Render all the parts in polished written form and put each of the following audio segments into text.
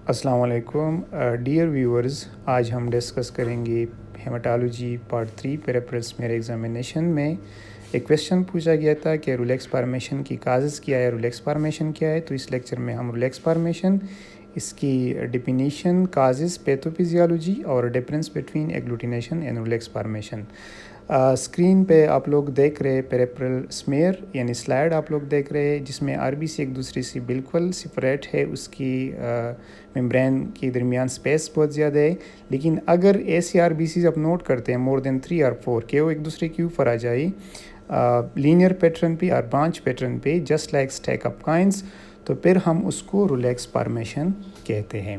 السلام علیکم dear viewers, آج ہم ڈسکس کریں گے ہیماٹالوجی پارٹ 3 پیراپرل سمیئر ایگزامینیشن میں ایک کویشچن پوچھا گیا تھا کہ رولیکس فارمیشن کی کازز کیا ہے، رولیکس فارمیشن کیا ہے. تو اس لیکچر میں ہم رولیکس فارمیشن، اس کی ڈیفینیشن، کازز، پیتھوفیزیالوجی اور difference between agglutination and rouleaux formation. Screen پہ آپ لوگ دیکھ رہے پیراپرل سمیئر یعنی سلائڈ آپ لوگ دیکھ رہے ہیں، جس میں آر بی سی ایک دوسرے سے بالکل سپریٹ ہے، اس کی ممبرین کے درمیان سپیس بہت زیادہ ہے. لیکن اگر ایسے آر بی سیز آپ نوٹ کرتے ہیں مور دین 3 اور 4 کہ وہ ایک دوسرے کے اوپر آ جائے لینئر پیٹرن پہ اور برانچ پیٹرن پہ، جسٹ لائک اسٹیک اپ کائنز، تو پھر ہم اس کو رولیکس فارمیشن کہتے ہیں.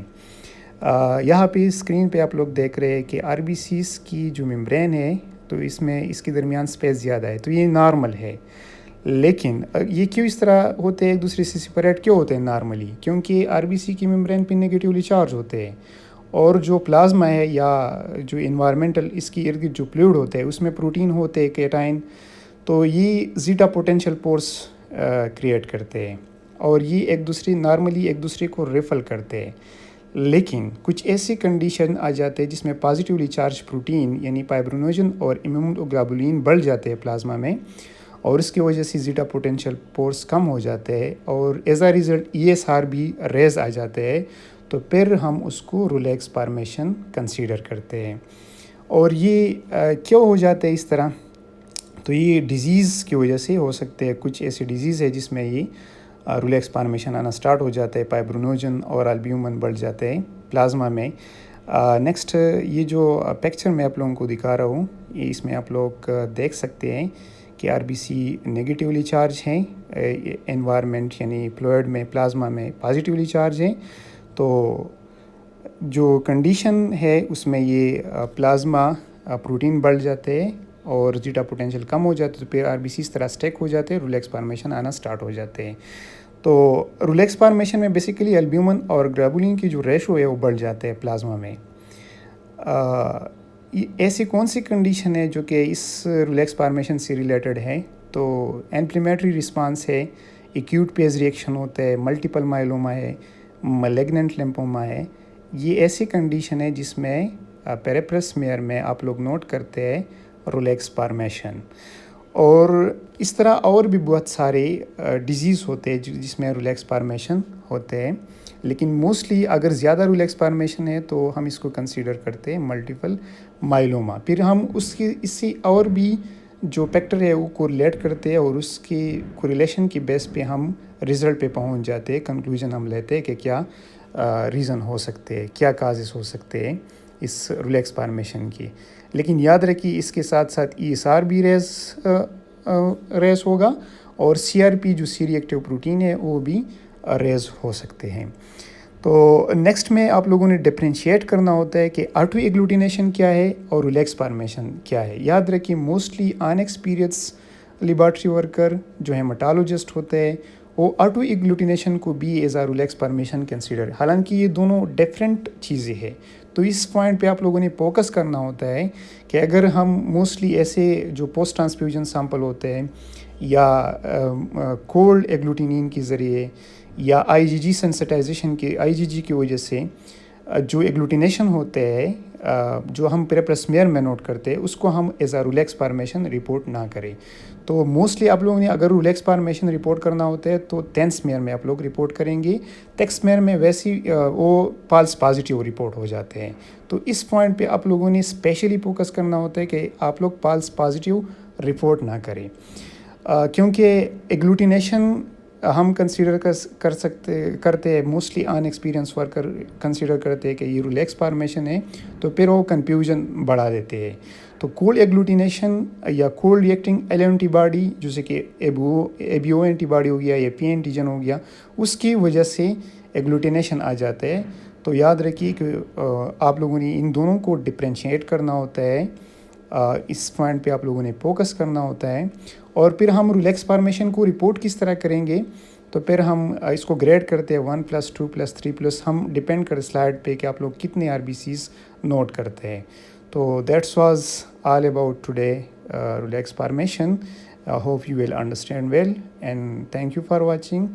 یہاں پہ اسکرین پہ آپ لوگ دیکھ رہے ہیں کہ آر بی سیز کی جو ممبرین ہے تو اس میں اس کے درمیان سپیس زیادہ ہے، تو یہ نارمل ہے. لیکن یہ کیوں اس طرح ہوتے ہیں، ایک دوسرے سے سپریٹ کیوں ہوتے ہیں نارملی؟ کیونکہ آر بی سی کی ممبرین پہ نگیٹیولی چارج ہوتے ہیں، اور جو پلازما ہے یا جو انوائرمنٹل اس کی ارد گرد جو فلوئڈ ہوتے ہیں اس میں پروٹین ہوتے ہیں، کیٹائن، تو یہ زیٹا پوٹینشیل فورس کریٹ کرتے ہیں اور یہ ایک دوسرے نارملی ایک دوسرے کو ریفل کرتے ہیں. لیکن کچھ ایسی کنڈیشن آ جاتے ہیں جس میں پازیٹیولی چارج پروٹین یعنی فائبرینوجن اور امیونوگلوبولین بڑھ جاتے ہیں پلازما میں، اور اس کی وجہ سے زیٹا پوٹینشیل فورس کم ہو جاتے ہیں اور as a result E S R بھی ریز آ جاتے ہیں. تو پھر ہم اس کو رولیکس فارمیشن کنسیڈر کرتے ہیں. اور یہ کیوں ہو جاتے ہیں اس طرح؟ تو یہ ڈیزیز کی وجہ سے ہو سکتے ہیں. کچھ ایسی ڈیزیز ہے جس میں یہ رولیکس فارمیشن آنا سٹارٹ ہو جاتا ہے، فائبرینوجن اور البیومن بڑھ جاتے ہیں پلازما میں. نیکسٹ یہ جو پکچر میں آپ لوگوں کو دکھا رہا ہوں، اس میں آپ لوگ دیکھ سکتے ہیں کہ R B C negatively charge ہیں، انوائرمنٹ یعنی فلوئڈ میں پلازما میں پازیٹیولی چارج ہیں. تو جو کنڈیشن ہے اس میں یہ پلازما پروٹین بڑھ جاتے ہیں اور زیٹا پوٹینشیل کم ہو جاتے، تو پھر آر بی سی اس طرح اسٹیک ہو جاتے ہیں، رولیکس فارمیشن آنا سٹارٹ ہو جاتے ہیں. تو رولیکس فارمیشن میں بیسیکلی البیومن اور گلوبولین کی جو ریشو ہے وہ بڑھ جاتے ہیں پلازما میں. ایسی کون سی کنڈیشن ہے جو کہ اس رولیکس فارمیشن سے ریلیٹڈ ہے؟ تو انفلیمیٹری رسپانس ہے، ایکیوٹ پیز ریئیکشن ہوتا ہے، ملٹیپل مائلوما ہے، ملیگننٹ لیمفوما ہے. یہ ایسی کنڈیشن ہے جس میں پیراپرل سمیئر میں آپ لوگ نوٹ کرتے ہیں رولیکس فارمیشن. اور اس طرح اور بھی بہت سارے ڈیزیز ہوتے ہیں جس میں رولیکس فارمیشن ہوتے ہیں. لیکن موسٹلی اگر زیادہ رولیکس فارمیشن ہے تو ہم اس کو کنسیڈر کرتے ہیں ملٹیپل مائلوما. پھر ہم اس سے اور بھی جو فیکٹر ہے وہ کوریلیٹ کرتے ہیں اور اس کی کوریلیشن کی بیس پہ ہم رزلٹ پہ پہنچ جاتے ہیں، کنکلوژن ہم لیتے ہیں کہ کیا ریزن ہو سکتے ہیں، کیا کازز ہو سکتے ہیں اس رولیکس فارمیشن کی. لیکن یاد رکھیے اس کے ساتھ ساتھ ای ایس آر بھی ریز ہوگا، اور سی آر پی جو سی ری ایکٹیو پروٹین ہے وہ بھی ریز ہو سکتے ہیں. تو نیکسٹ میں آپ لوگوں نے ڈفرینشیٹ کرنا ہوتا ہے کہ آٹو ایگلوٹینیشن کیا ہے اور رولیکس فارمیشن کیا ہے. یاد رکھیے موسٹلی ان ایکسپیرینس لیبارٹری ورکر جو ہیماٹالوجسٹ ہوتے ہیں وہ آٹو ایگلوٹینیشن کو بھی as a Rolex formation consider, حالانکہ یہ دونوں ڈفرینٹ چیزیں ہیں. تو اس پوائنٹ پہ آپ لوگوں نے فوکس کرنا ہوتا ہے کہ اگر ہم موسٹلی ایسے جو پوسٹ ٹرانسفیوژن سیمپل ہوتے ہیں یا کولڈ ایگلوٹینین کے ذریعے یا آئی جی جی سینسٹائزیشن کی وجہ سے جو ایگلوٹینیشن ہوتے ہیں جو ہم پیراپرل سمیئر میں نوٹ کرتے ہیں اس کو ہم as a Rolex formation report نہ کریں. تو موسٹلی آپ لوگوں نے اگر رولیکس فارمیشن رپورٹ کرنا ہوتا ہے تو 10 سمیئر میں آپ لوگ رپورٹ کریں گے. ٹیکس سمیئر میں ویسی وہ فالس پازیٹیو رپورٹ ہو جاتے ہیں. تو اس پوائنٹ پہ آپ لوگوں نے اسپیشلی فوکس کرنا ہوتا ہے کہ آپ لوگ فالس پازیٹیو رپورٹ نہ کریں، کیونکہ ایگلوٹینیشن ہم کنسیڈر کرتے ہیں موسٹلی ان ایکسپیرینس ورکر کنسیڈر کرتے ہیں کہ یہ رولیکس فارمیشن ہے، تو پھر وہ کنفیوژن بڑھا دیتے ہیں. تو کولڈ ایگلوٹینیشن یا کولڈ ریئیکٹنگ ایل اینٹی باڈی جیسے کہ ایبیو اینٹی باڈی ہو گیا یا پی اینٹیجن ہو گیا، اس کی وجہ سے ایگلوٹینیشن آ جاتے ہیں. تو یاد رکھیے کہ آپ لوگوں نے ان دونوں کو ڈفرینشیٹ کرنا ہوتا ہے، اس پوائنٹ پہ آپ لوگوں نے فوکس کرنا ہوتا ہے. اور پھر ہم رولیکس فارمیشن کو رپورٹ کس طرح کریں گے؟ تو پھر ہم اس کو گریڈ کرتے ہیں 1+2+3+، ہم ڈپینڈ کریں سلائڈ پہ کہ آپ لوگ کتنے آر بی سیز نوٹ کرتے ہیں. تو that's was all about today rouleaux formation. Hope you will understand well and thank you for watching.